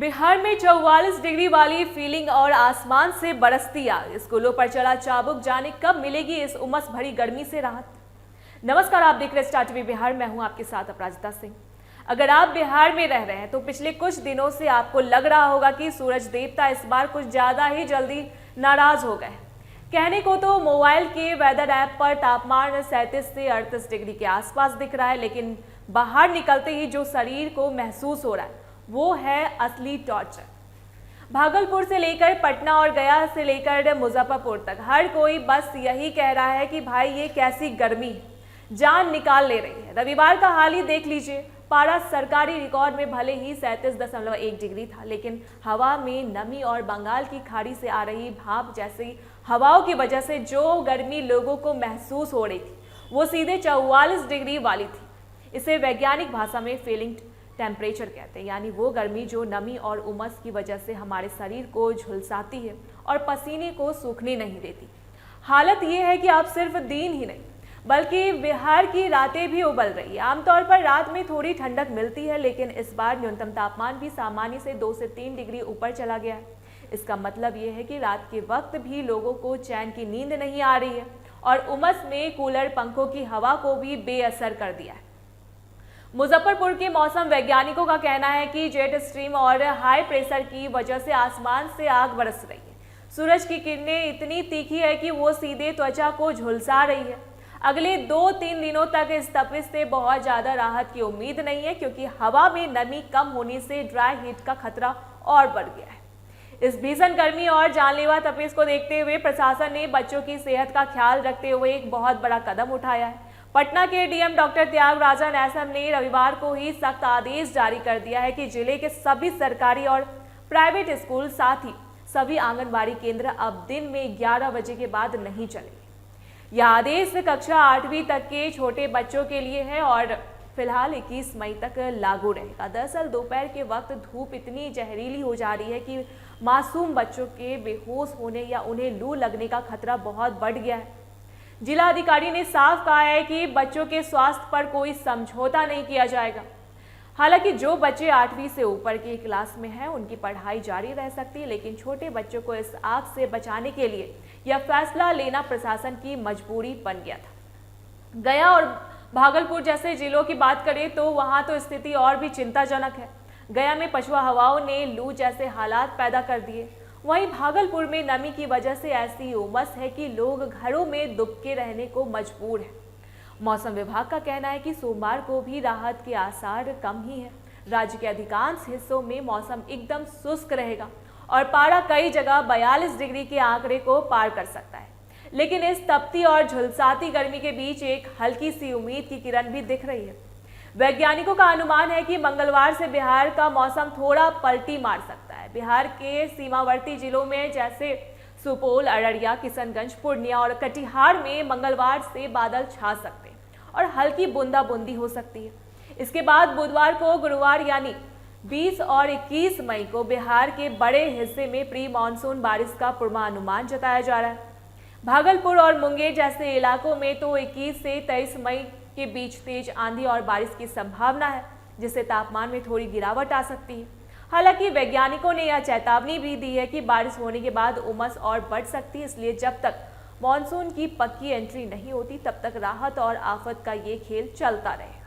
बिहार में 44 डिग्री वाली फीलिंग और आसमान से बरसती आग। स्कूलों पर चला चाबुक, जाने कब मिलेगी इस उमस भरी गर्मी से राहत। नमस्कार, आप देख रहे हैं स्टार टीवी बिहार। मैं हूं आपके साथ अपराजिता सिंह। अगर आप बिहार में रह रहे हैं तो पिछले कुछ दिनों से आपको लग रहा होगा कि सूरज देवता इस बार कुछ ज्यादा ही जल्दी नाराज हो गए। कहने को तो मोबाइल के वेदर ऐप पर तापमान 37 से 38 डिग्री के आसपास दिख रहा है, लेकिन बाहर निकलते ही जो शरीर को महसूस हो रहा है वो है असली टॉर्चर। भागलपुर से लेकर पटना और गया से लेकर मुजफ्फरपुर तक हर कोई बस यही कह रहा है कि भाई ये कैसी गर्मी है, जान निकाल ले रही है। रविवार का हाल ही देख लीजिए, पारा सरकारी रिकॉर्ड में भले ही 37.1 डिग्री था, लेकिन हवा में नमी और बंगाल की खाड़ी से आ रही भाप जैसी हवाओं की वजह से जो गर्मी लोगों को महसूस हो रही थी वो सीधे 44 डिग्री वाली थी। इसे वैज्ञानिक भाषा में फीलिंग टेम्परेचर कहते हैं, यानी वो गर्मी जो नमी और उमस की वजह से हमारे शरीर को झुलसाती है और पसीने को सूखने नहीं देती। हालत ये है कि अब सिर्फ दिन ही नहीं बल्कि बिहार की रातें भी उबल रही है। आमतौर पर रात में थोड़ी ठंडक मिलती है, लेकिन इस बार न्यूनतम तापमान भी सामान्य से 2 से 3 डिग्री ऊपर चला गया है। इसका मतलब ये है कि रात के वक्त भी लोगों को चैन की नींद नहीं आ रही है और उमस ने कूलर पंखों की हवा को भी बेअसर कर दिया है। मुजफ्फरपुर के मौसम वैज्ञानिकों का कहना है कि जेट स्ट्रीम और हाई प्रेशर की वजह से आसमान से आग बरस रही है। सूरज की किरणें इतनी तीखी है कि वो सीधे त्वचा को झुलसा रही है। अगले 2-3 दिनों तक इस तपिश से बहुत ज़्यादा राहत की उम्मीद नहीं है, क्योंकि हवा में नमी कम होने से ड्राई हीट का खतरा और बढ़ गया है। इस भीषण गर्मी और जानलेवा तपिश को देखते हुए प्रशासन ने बच्चों की सेहत का ख्याल रखते हुए एक बहुत बड़ा कदम उठाया है। पटना के डीएम डॉक्टर त्यागराजन एसएम ने रविवार को ही सख्त आदेश जारी कर दिया है कि जिले के सभी सरकारी और प्राइवेट स्कूल, साथ ही सभी आंगनबाड़ी केंद्र अब दिन में 11 बजे के बाद नहीं चलेंगे। यह आदेश कक्षा 8वीं तक के छोटे बच्चों के लिए है और फिलहाल 21 मई तक लागू रहेगा। दरअसल दोपहर के वक्त धूप इतनी जहरीली हो जा रही है कि मासूम बच्चों के बेहोश होने या उन्हें लू लगने का खतरा बहुत बढ़ गया है। जिला अधिकारी ने साफ कहा है कि बच्चों के स्वास्थ्य पर कोई समझौता नहीं किया जाएगा। हालांकि जो बच्चे 8वीं से ऊपर की क्लास में हैं उनकी पढ़ाई जारी रह सकती है, लेकिन छोटे बच्चों को इस आग से बचाने के लिए यह फैसला लेना प्रशासन की मजबूरी बन गया था। गया और भागलपुर जैसे जिलों की बात करें तो वहां तो स्थिति और भी चिंताजनक है। गया में पछुआ हवाओं ने लू जैसे हालात पैदा कर दिए। वहीं भागलपुर में नमी की वजह से ऐसी उमस है कि लोग घरों में दुबके रहने को मजबूर हैं। मौसम विभाग का कहना है कि सोमवार को भी राहत के आसार कम ही हैं। राज्य के अधिकांश हिस्सों में मौसम एकदम शुष्क रहेगा और पारा कई जगह 42 डिग्री के आंकड़े को पार कर सकता है। लेकिन इस तपती और झुलसाती गर्मी के बीच एक हल्की सी उम्मीद की किरण भी दिख रही है। वैज्ञानिकों का अनुमान है कि मंगलवार से बिहार का मौसम थोड़ा पलटी मार सकता है। बिहार के सीमावर्ती जिलों में जैसे सुपौल, अररिया, किशनगंज, पूर्णिया और कटिहार में मंगलवार से बादल छा सकते हैं और हल्की बूंदाबूंदी हो सकती है। इसके बाद बुधवार को, गुरुवार यानी 20 और 21 मई को बिहार के बड़े हिस्से में प्री मानसून बारिश का पूर्वानुमान जताया जा रहा है। भागलपुर और मुंगेर जैसे इलाकों में तो 21 से 23 मई के बीच तेज आंधी और बारिश की संभावना है, जिससे तापमान में थोड़ी गिरावट आ सकती है। हालांकि वैज्ञानिकों ने यह चेतावनी भी दी है कि बारिश होने के बाद उमस और बढ़ सकती है, इसलिए जब तक मॉनसून की पक्की एंट्री नहीं होती तब तक राहत और आफत का ये खेल चलता रहेगा।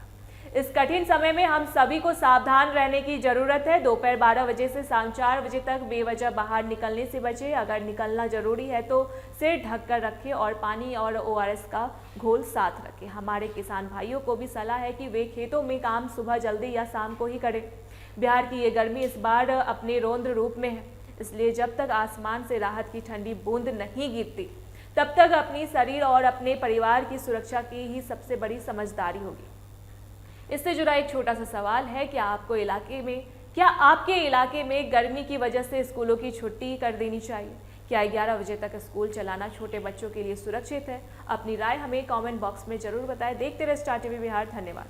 इस कठिन समय में हम सभी को सावधान रहने की जरूरत है। दोपहर 12 बजे से शाम 4 बजे तक बेवजह बाहर निकलने से बचें। अगर निकलना जरूरी है तो सिर ढककर रखें और पानी और ORS का घोल साथ रखें। हमारे किसान भाइयों को भी सलाह है कि वे खेतों में काम सुबह जल्दी या शाम को ही करें। बिहार की ये गर्मी इस बार अपने रौद्र रूप में है, इसलिए जब तक आसमान से राहत की ठंडी बूंद नहीं गिरती तब तक अपनी शरीर और अपने परिवार की सुरक्षा की ही सबसे बड़ी समझदारी होगी। इससे जुड़ा एक छोटा सा सवाल है, क्या आपके इलाके में गर्मी की वजह से स्कूलों की छुट्टी कर देनी चाहिए? क्या 11 बजे तक स्कूल चलाना छोटे बच्चों के लिए सुरक्षित है? अपनी राय हमें कमेंट बॉक्स में जरूर बताएं। देखते रहे स्टार टीवी बिहार। धन्यवाद।